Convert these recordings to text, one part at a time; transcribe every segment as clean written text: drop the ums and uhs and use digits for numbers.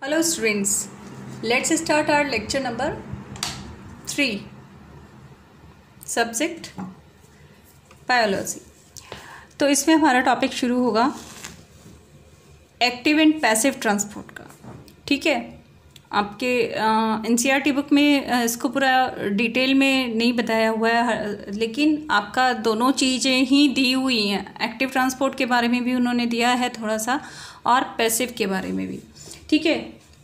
Hello students, let's start our lecture number 3, subject biology। तो इसमें हमारा टॉपिक शुरू होगा एक्टिव एंड पैसिव ट्रांसपोर्ट का। ठीक है, आपके एनसीईआरटी बुक में इसको पूरा डिटेल में नहीं बताया हुआ है, लेकिन आपका दोनों चीज़ें ही दी हुई हैं। एक्टिव ट्रांसपोर्ट के बारे में भी उन्होंने दिया है थोड़ा सा, और पैसिव के बारे में भी। ठीक है,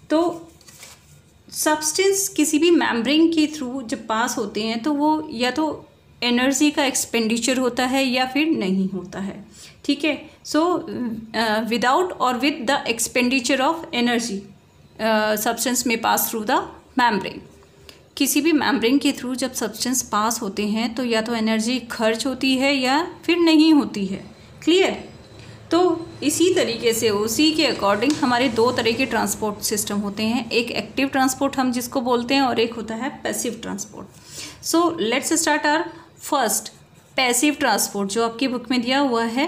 तो सब्सटेंस किसी भी मेम्ब्रेन के थ्रू जब पास होते हैं तो वो या तो एनर्जी का एक्सपेंडिचर होता है या फिर नहीं होता है। ठीक है, सो विदाउट और with the expenditure of energy substance में पास थ्रू द मेम्ब्रेन। किसी भी मेम्ब्रेन के थ्रू जब सब्सटेंस पास होते हैं तो या तो एनर्जी खर्च होती है या फिर नहीं होती है। क्लियर? तो इसी तरीके से उसी के अकॉर्डिंग हमारे दो तरह के ट्रांसपोर्ट सिस्टम होते हैं, एक एक्टिव ट्रांसपोर्ट हम जिसको बोलते हैं और एक होता है passive transport. So let's start our first passive transport, जो आपकी बुक में दिया हुआ है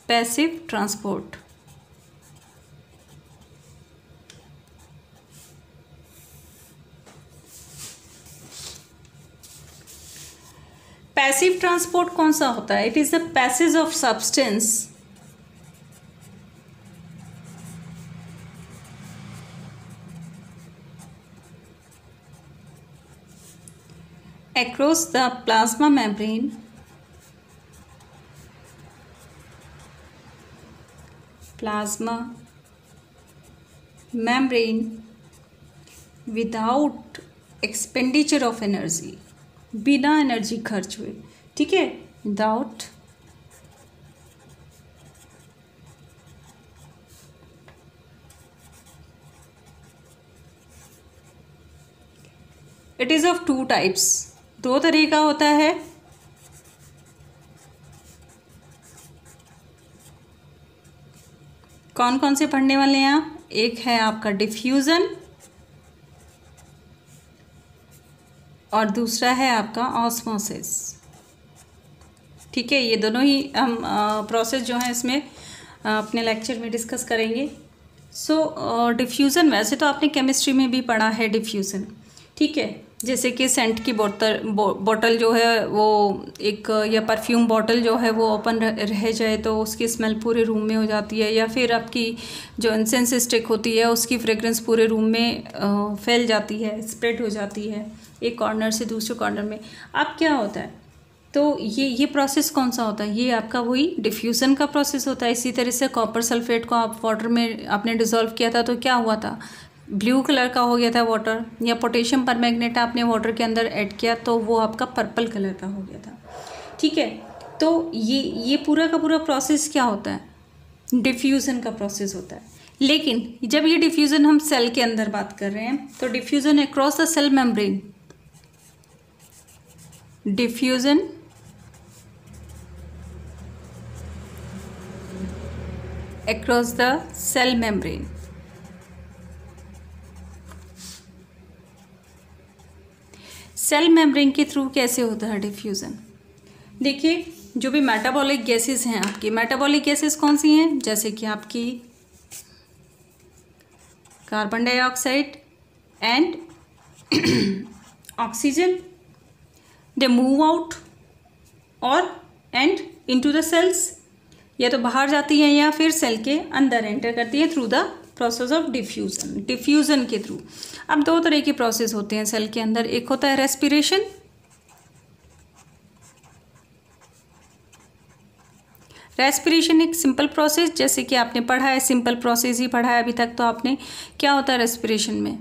पैसिव ट्रांसपोर्ट। पैसिव ट्रांसपोर्ट कौन सा होता है? It is the passage of substance across the plasma membrane without expenditure of energy, बिना एनर्जी खर्च हुए। ठीक है, without it is of two types, दो तरह का होता है। कौन कौन से पढ़ने वाले हैं आप? एक है आपका डिफ्यूजन और दूसरा है आपका ऑस्मोसिस। ठीक है, ये दोनों ही हम प्रोसेस जो है इसमें अपने लेक्चर में डिस्कस करेंगे। सो डिफ्यूज़न वैसे तो आपने केमिस्ट्री में भी पढ़ा है डिफ्यूज़न। ठीक है, जैसे कि सेंट की बॉटल जो है वो एक, या परफ्यूम बॉटल जो है वो ओपन रह जाए तो उसकी स्मेल पूरे रूम में हो जाती है, या फिर आपकी जो इंसेंस स्टिक होती है उसकी फ्रेग्रेंस पूरे रूम में फैल जाती है, स्प्रेड हो जाती है एक कॉर्नर से दूसरे कॉर्नर में। अब क्या होता है, तो ये प्रोसेस कौन सा होता है? ये आपका वही डिफ्यूज़न का प्रोसेस होता है। इसी तरह से कॉपर सल्फेट को आप वाटर में आपने डिज़ोल्व किया था तो क्या हुआ था? ब्लू कलर का हो गया था वाटर, या पोटेशियम परमैंगनेट आपने वाटर के अंदर ऐड किया तो वो आपका पर्पल कलर का हो गया था। ठीक है, तो ये पूरा का पूरा प्रोसेस क्या होता है? डिफ्यूज़न का प्रोसेस होता है। लेकिन जब ये डिफ्यूज़न हम सेल के अंदर बात कर रहे हैं तो diffusion across the cell membrane, diffusion across the cell membrane. Cell membrane के थ्रू कैसे होता है डिफ्यूज़न? देखिए, जो भी मेटाबॉलिक गैसेस हैं आपकी, मेटाबॉलिक गैसेस कौन सी हैं? जैसे कि आपकी carbon dioxide and oxygen, they move out और एंड इनटू द सेल्स, या तो बाहर जाती हैं या फिर सेल के अंदर एंटर करती है through the process of diffusion, diffusion के थ्रू। अब दो तरह के प्रोसेस होते हैं सेल के अंदर, एक होता है रेस्पिरेशन, रेस्पिरेशन एक सिंपल प्रोसेस, जैसे कि आपने पढ़ा है, सिंपल प्रोसेस ही पढ़ा है अभी तक। तो आपने क्या होता है रेस्पिरेशन में?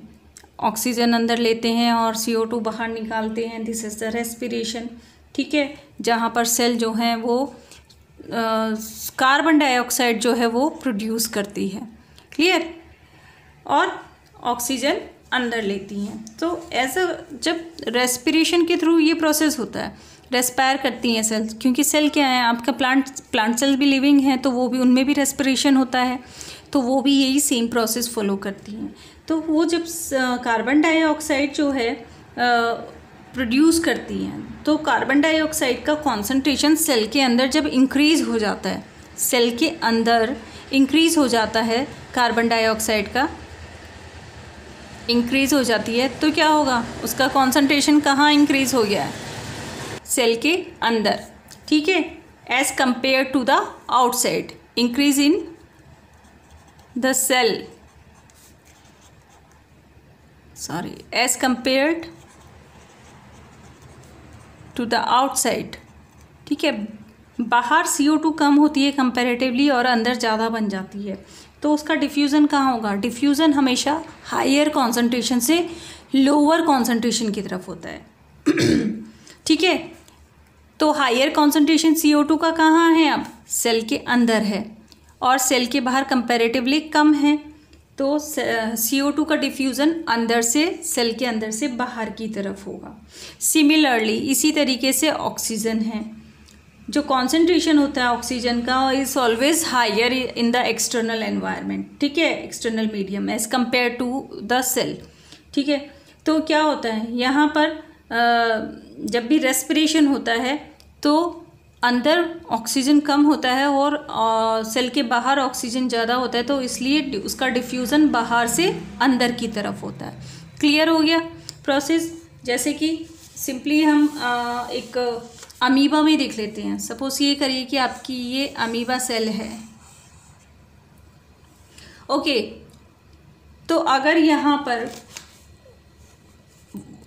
ऑक्सीजन अंदर लेते हैं और CO2 बाहर निकालते हैं, दिस इज द रेस्पिरेशन। ठीक है, जहाँ पर सेल जो हैं वो कार्बन डाइऑक्साइड जो है वो प्रोड्यूस करती है। क्लियर? और ऑक्सीजन अंदर लेती हैं। तो ऐसा जब रेस्पिरेशन के थ्रू ये प्रोसेस होता है, रेस्पायर करती हैं सेल्स, क्योंकि सेल क्या है आपका, प्लांट सेल्स भी लिविंग हैं तो वो भी, उनमें भी रेस्पिरेशन होता है, तो वो भी यही सेम प्रोसेस फॉलो करती हैं। तो वो जब कार्बन डाइऑक्साइड जो है प्रोड्यूस करती हैं, तो कार्बन डाइऑक्साइड का कॉन्सेंट्रेशन सेल के अंदर जब इंक्रीज़ हो जाता है, सेल के अंदर इंक्रीज़ हो जाता है कार्बन डाइऑक्साइड का इंक्रीज़ हो जाती है तो क्या होगा, उसका कॉन्सेंट्रेशन कहाँ इंक्रीज़ हो गया है, सेल के अंदर, ठीक है, as compare to the outside, increase in the cell, sorry, as compared to the outside, ठीक है। बाहर CO2 कम होती है कंपैरेटिवली और अंदर ज़्यादा बन जाती है, तो उसका डिफ्यूज़न कहाँ होगा, डिफ्यूज़न हमेशा हायर कॉन्सेंट्रेशन से लोअर कॉन्सेंट्रेशन की तरफ होता है ठीक है। तो हायर कॉन्सेंट्रेशन CO2 का कहाँ है, अब सेल के अंदर है और सेल के बाहर कंपैरेटिवली कम है, तो CO2 का डिफ्यूज़न अंदर से, सेल के अंदर से बाहर की तरफ होगा। सिमिलरली इसी तरीके से ऑक्सीजन है, जो कॉन्सेंट्रेशन होता है ऑक्सीजन का is always higher in the external environment, ठीक है, external medium as compare to the cell, ठीक है। तो क्या होता है यहाँ पर जब भी रेस्पिरेशन होता है तो अंदर ऑक्सीजन कम होता है और सेल के बाहर ऑक्सीजन ज़्यादा होता है, तो इसलिए उसका डिफ्यूज़न बाहर से अंदर की तरफ होता है। क्लियर हो गया प्रोसेस। जैसे कि सिंपली हम एक अमीबा में देख लेते हैं। सपोज ये करिए कि आपकी ये अमीबा सेल है, ओके। तो अगर यहाँ पर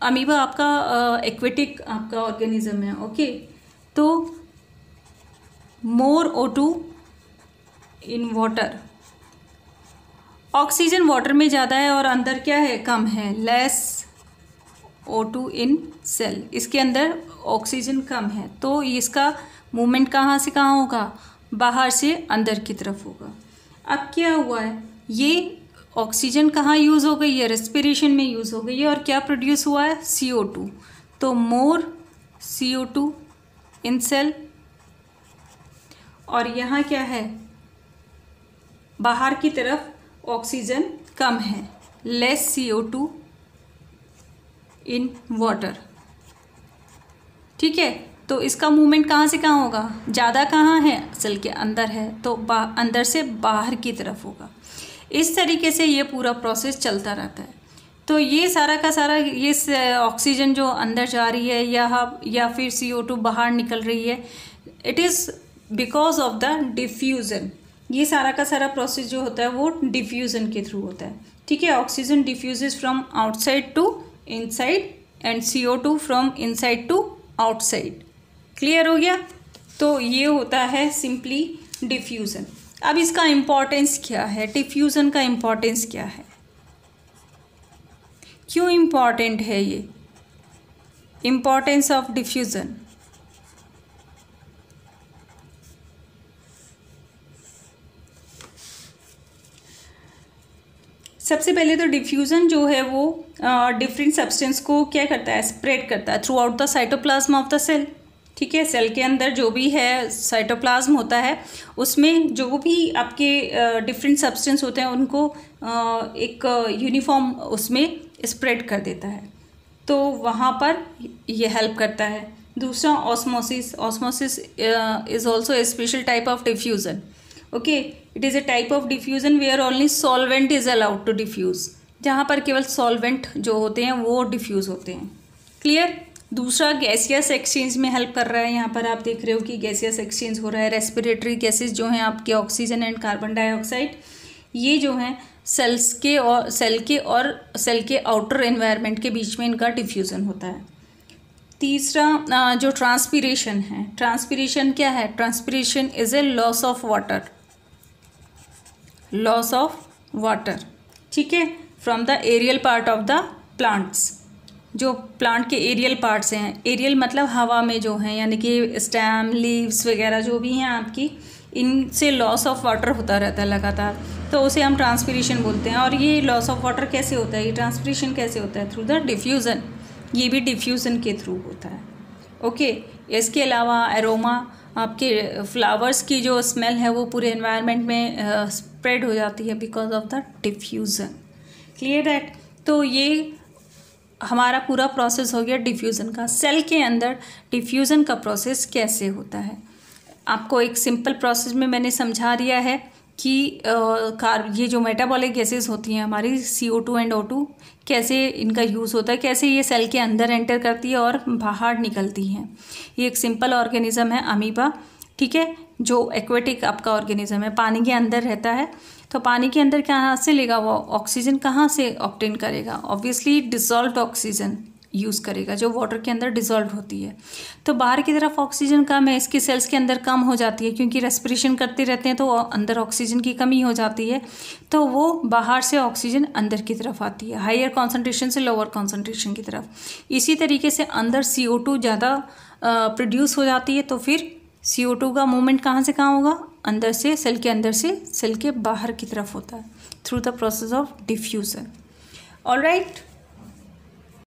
अमीबा आपका एक्वेटिक आपका ऑर्गेनिज्म है, ओके, तो मोर O2 in water, oxygen water में ज़्यादा है और अंदर क्या है, कम है, लेस O2 इन सेल, इसके अंदर ऑक्सीजन कम है, तो इसका मूवमेंट कहाँ से कहाँ होगा, बाहर से अंदर की तरफ होगा। अब क्या हुआ है, ये ऑक्सीजन कहाँ यूज़ हो गई है, रेस्पिरेशन में यूज़ हो गई है और क्या प्रोड्यूस हुआ है, CO2, तो मोर CO2 इन सेल, और यहाँ क्या है, बाहर की तरफ ऑक्सीजन कम है, लेस CO2 इन वाटर, ठीक है। तो इसका मूवमेंट कहाँ से कहाँ होगा, ज़्यादा कहाँ है, सेल के अंदर है, तो अंदर से बाहर की तरफ होगा। इस तरीके से ये पूरा प्रोसेस चलता रहता है। तो ये सारा का सारा ये ऑक्सीजन जो अंदर जा रही है या फिर CO2 बाहर निकल रही है, it is because of the diffusion. ये सारा का सारा प्रोसेस जो होता है वो डिफ्यूज़न के थ्रू होता है, ठीक है। Oxygen diffuses from outside to inside and CO2 from inside to outside. Clear हो गया। तो ये होता है सिंपली डिफ्यूज़न। अब इसका इम्पोर्टेंस क्या है, डिफ्यूज़न का इम्पोर्टेंस क्या है, क्यों इम्पोर्टेंट है ये, इम्पोर्टेंस ऑफ डिफ्यूज़न। सबसे पहले तो डिफ्यूज़न जो है वो डिफरेंट सब्सटेंस को क्या करता है, स्प्रेड करता है throughout the cytoplasm of the cell, ठीक है। सेल के अंदर जो भी है साइटोप्लाज्म होता है, उसमें जो भी आपके डिफरेंट सब्सटेंस होते हैं उनको एक यूनिफॉर्म उसमें स्प्रेड कर देता है, तो वहाँ पर ये हेल्प करता है। दूसरा osmosis, osmosis is also a special type of diffusion, okay. It is a type of diffusion where only solvent is allowed to diffuse, जहाँ पर केवल सॉल्वेंट जो होते हैं वो डिफ्यूज़ होते हैं। क्लियर। दूसरा गैसियस एक्सचेंज में हेल्प कर रहा है। यहाँ पर आप देख रहे हो कि गैसियस एक्सचेंज हो रहा है। रेस्पिरेटरी गैसेस जो हैं आपके ऑक्सीजन एंड कार्बन डाइऑक्साइड, ये जो हैं सेल्स के और सेल के आउटर एनवायरनमेंट के बीच में इनका डिफ्यूज़न होता है। तीसरा जो ट्रांसपीरेशन है, ट्रांसपीरेशन क्या है, transpiration is a loss of water, loss of water, ठीक है, from the aerial part of the plants. जो प्लांट के एरियल पार्ट्स हैं, एरियल मतलब हवा में जो हैं, यानी कि स्टेम, लीव्स वगैरह जो भी हैं आपकी, इनसे लॉस ऑफ वाटर होता रहता है लगातार, तो उसे हम ट्रांसपीरेशन बोलते हैं। और ये लॉस ऑफ वाटर कैसे होता है, ये ट्रांसपीरेशन कैसे होता है, थ्रू द डिफ्यूज़न, ये भी डिफ्यूज़न के थ्रू होता है, ओके। इसके अलावा एरोमा, आपके फ्लावर्स की जो स्मेल है वो पूरे एनवायरनमेंट में स्प्रेड हो जाती है because of the diffusion. Clear that. तो ये हमारा पूरा प्रोसेस हो गया डिफ्यूज़न का। सेल के अंदर डिफ्यूज़न का प्रोसेस कैसे होता है, आपको एक सिंपल प्रोसेस में मैंने समझा दिया है कि ये जो मेटाबॉलिक गैसेस होती हैं हमारी CO2 एंड O2, कैसे इनका यूज़ होता है, कैसे ये सेल के अंदर एंटर करती है और बाहर निकलती हैं। ये एक सिंपल ऑर्गेनिज्म है अमीबा, ठीक है, जो एक्वेटिक आपका ऑर्गेनिज्म है, पानी के अंदर रहता है। तो पानी के अंदर कहाँ से लेगा वो ऑक्सीजन, कहाँ से ऑब्टेन करेगा? ऑब्वियसली डिसॉल्व्ड ऑक्सीजन यूज़ करेगा जो वाटर के अंदर डिसॉल्व होती है। तो बाहर की तरफ ऑक्सीजन कम है, इसके सेल्स के अंदर कम हो जाती है क्योंकि रेस्पिरेशन करते रहते हैं तो अंदर ऑक्सीजन की कमी हो जाती है, तो वो बाहर से ऑक्सीजन अंदर की तरफ आती है, हायर कॉन्सेंट्रेशन से लोअर कॉन्सेंट्रेशन की तरफ। इसी तरीके से अंदर CO2 ज़्यादा प्रोड्यूस हो जाती है, तो फिर CO2 का मूवमेंट कहाँ से कहाँ होगा? अंदर से, सेल के अंदर से सेल के बाहर की तरफ होता है through the process of diffusion. Alright,